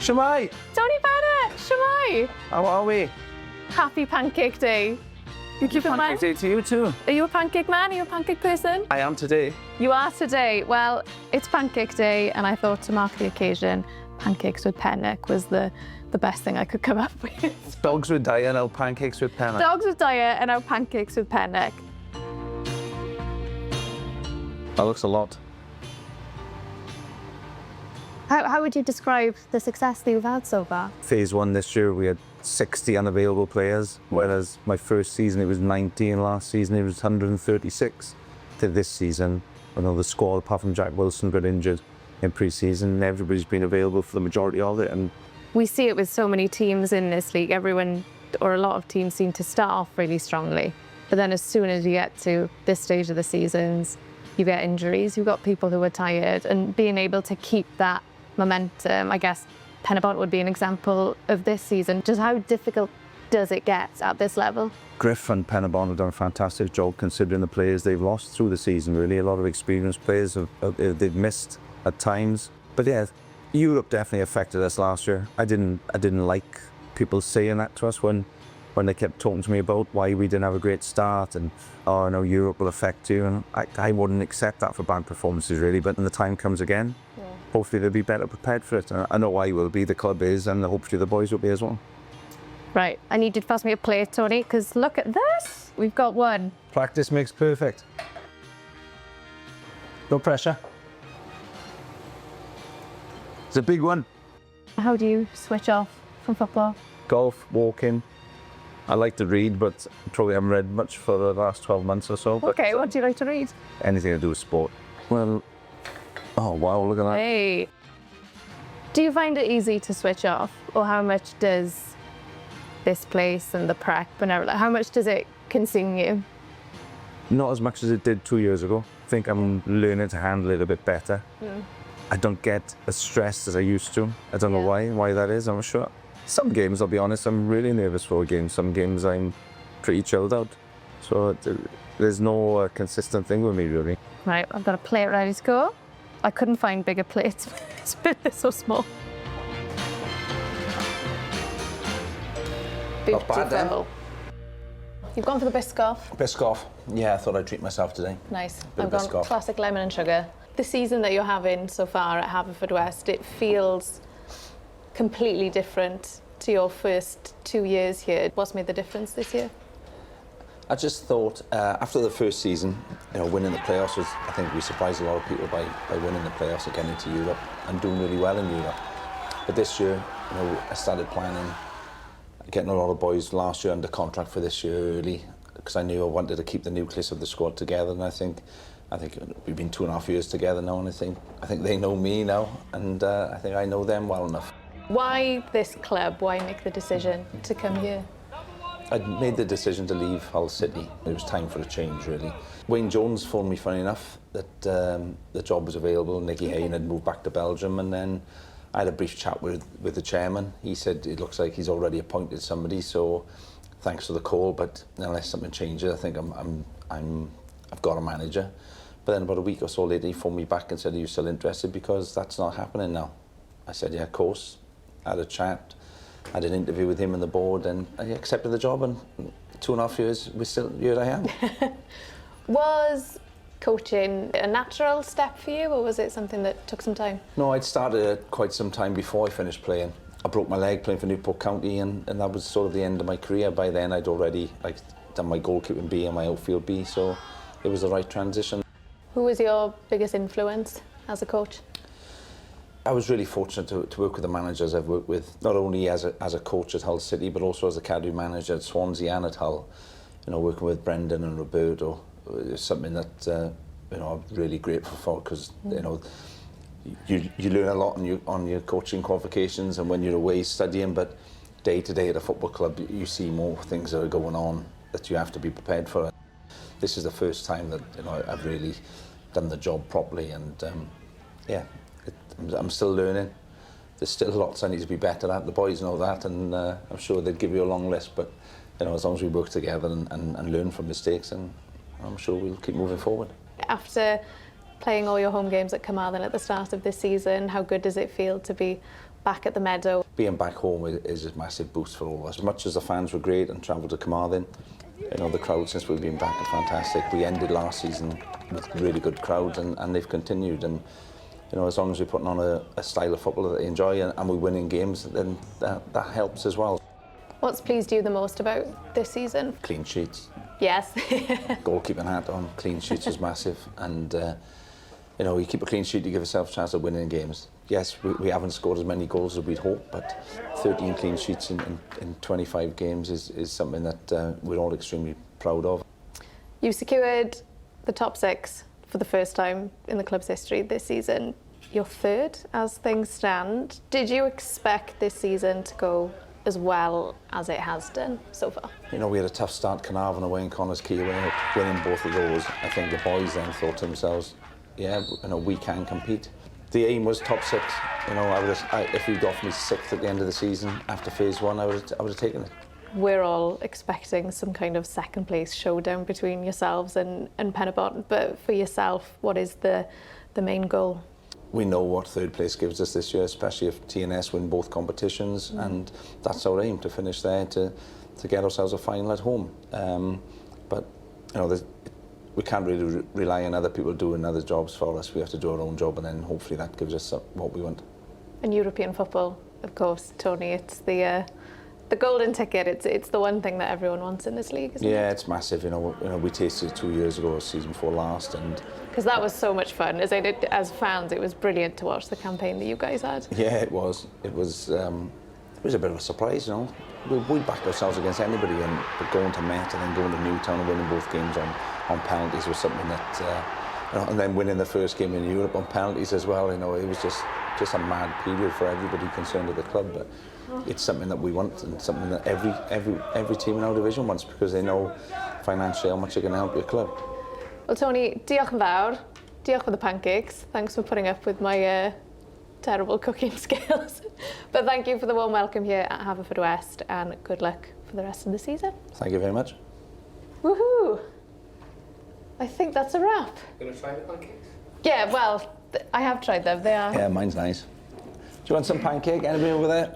Shwmai! Tony Pennock, shwmai! How are we? Happy Pancake Day. You keep it, man? Pancake day to you too. Are you a pancake man? Are you a pancake person? I am today. You are today. Well, it's Pancake Day, and I thought to mark the occasion, Pancakes with Pennock was the best thing I could come up with. Dogs with Dyer, now pancakes with Pennock. Dogs with Dyer and now Pancakes with Pennock. That looks a lot. How would you describe the success that you've had so far? Phase 1 this year, we had 60 unavailable players, whereas my first season it was 90 and last season it was 136. To this season, I know the squad, apart from Jack Wilson, got injured in pre-season, everybody's been available for the majority of it. And we see it with so many teams in this league. Everyone, or a lot of teams, seem to start off really strongly. But then as soon as you get to this stage of the seasons, you get injuries, you've got people who are tired, and being able to keep that momentum, I guess Pennock would be an example of this season. Just how difficult does it get at this level? Griff and Pennock have done a fantastic job considering the players they've lost through the season, really. A lot of experienced players they've missed at times. But yeah, Europe definitely affected us last year. I didn't like people saying that to us when they kept talking to me about why we didn't have a great start and, oh no, Europe will affect you. And I wouldn't accept that for bad performances, really. But when the time comes again, hopefully they'll be better prepared for it. I know I will be, the club is, and hopefully the boys will be as well. Right, I need you to pass me a plate, Tony, because look at this. We've got one. Practice makes perfect. No pressure. It's a big one. How do you switch off from football? Golf, walking. I like to read, but probably haven't read much for the last 12 months or so. Okay, what do you like to read? Anything to do with sport. Well, oh wow, look at that. Hey. Do you find it easy to switch off? Or how much does this place and the prep and everything, how much does it consume you? Not as much as it did 2 years ago. I think I'm learning to handle it a bit better. I don't get as stressed as I used to. I don't know why that is, I'm not sure. Some games, I'll be honest, I'm really nervous for a game. Some games I'm pretty chilled out. So there's no consistent thing with me, really. Right, I've got a plate ready to go. I couldn't find bigger plates, it's so small. Not bad, then. You've gone for the Biscoff. Biscoff. Yeah, I thought I'd treat myself today. Nice. Bit I've of gone Biscoff. classic lemon and sugar. The season that you're having so far at Haverfordwest, it feels completely different to your first 2 years here. What's made the difference this year? I just thought after the first season, winning the playoffs was, I think we surprised a lot of people by winning the playoffs and getting to Europe and doing really well in Europe. But this year, I started planning, getting a lot of boys last year under contract for this year early because I knew I wanted to keep the nucleus of the squad together. And I think we've been 2.5 years together now, and I think they know me now, and I think I know them well enough. Why this club? Why make the decision to come here? I'd made the decision to leave Hull City. It was time for a change, really. Wayne Jones phoned me, funny enough, that the job was available. Nicky Hayne had moved back to Belgium, and then I had a brief chat with the chairman. He said it looks like he's already appointed somebody, so thanks for the call, but unless something changes, I think I've got a manager. But then about a week or so later, he phoned me back and said, are you still interested? Because that's not happening now. I said, yeah, of course. I had a chat. I had an interview with him and the board, and I accepted the job, and 2.5 years, here I am. Was coaching a natural step for you, or was it something that took some time? No, I'd started it quite some time before I finished playing. I broke my leg playing for Newport County, and that was sort of the end of my career. By then, I'd already done my goalkeeping B and my outfield B, so it was the right transition. Who was your biggest influence as a coach? I was really fortunate to work with the managers I've worked with, not only as a coach at Hull City, but also as a academy manager at Swansea and at Hull. Working with Brendan and Roberto is something that I'm really grateful for, because you learn a lot on your coaching qualifications and when you're away studying, but day to day at a football club you see more things that are going on that you have to be prepared for. This is the first time that I've really done the job properly, and I'm still learning. There's still lots I need to be better at. The boys know that, and I'm sure they'd give you a long list, but as long as we work together and learn from mistakes, and I'm sure we'll keep moving forward. After playing all your home games at Carmarthen at the start of this season, how good does it feel to be back at the Meadow. Being back home is a massive boost for all of us. As much as the fans were great and travelled to Carmarthen, you know, the crowd since we've been back are fantastic. We ended last season with really good crowds and they've continued. And you know, as long as we're putting on a style of football that they enjoy and we're winning games, then that helps as well. What's pleased you the most about this season? Clean sheets. Yes. Goalkeeping hat on, clean sheets is massive. And, you know, you keep a clean sheet, you give yourself a chance of winning games. Yes, we haven't scored as many goals as we'd hoped, but 13 clean sheets in 25 games is something that we're all extremely proud of. You secured the top 6 for the first time in the club's history this season. You're third as things stand. Did you expect this season to go as well as it has done so far? You know, we had a tough start, Carnarvon away and Connors Key away, winning both of those. I think the boys then thought to themselves, yeah, you know, we can compete. The aim was top 6. You know, if you'd offered me 6th at the end of the season after phase 1, I would have taken it. We're all expecting some kind of second place showdown between yourselves and Pennock, but for yourself, what is the main goal? We know what third place gives us this year, especially if TNS win both competitions, and that's our aim, to finish there, to get ourselves a final at home. But you know, we can't really rely on other people doing other jobs for us. We have to do our own job, and then hopefully that gives us what we want. And European football, of course, Tony, it's the golden ticket. It's the one thing that everyone wants in this league, isn't it? Yeah, it's massive. You know, we tasted it 2 years ago, season 4 last, and because that was so much fun. As fans, it was brilliant to watch the campaign that you guys had. Yeah, it was. It was a bit of a surprise, you know. We backed ourselves against anybody, but going to Met and then going to Newtown and winning both games on penalties was something that, you know, and then winning the first game in Europe on penalties as well. You know, it was just a mad period for everybody concerned at the club. But it's something that we want, and something that every team in our division wants, because they know financially how much it can help your club. Well, Tony, diolch yn fawr. Diolch for the pancakes. Thanks for putting up with my terrible cooking skills. But thank you for the warm welcome here at Haverfordwest, and good luck for the rest of the season. Thank you very much. Woohoo! I think that's a wrap. Going to try the pancakes? Yeah, well, I have tried them. They are... Yeah, mine's nice. Do you want some pancake? Anybody over there?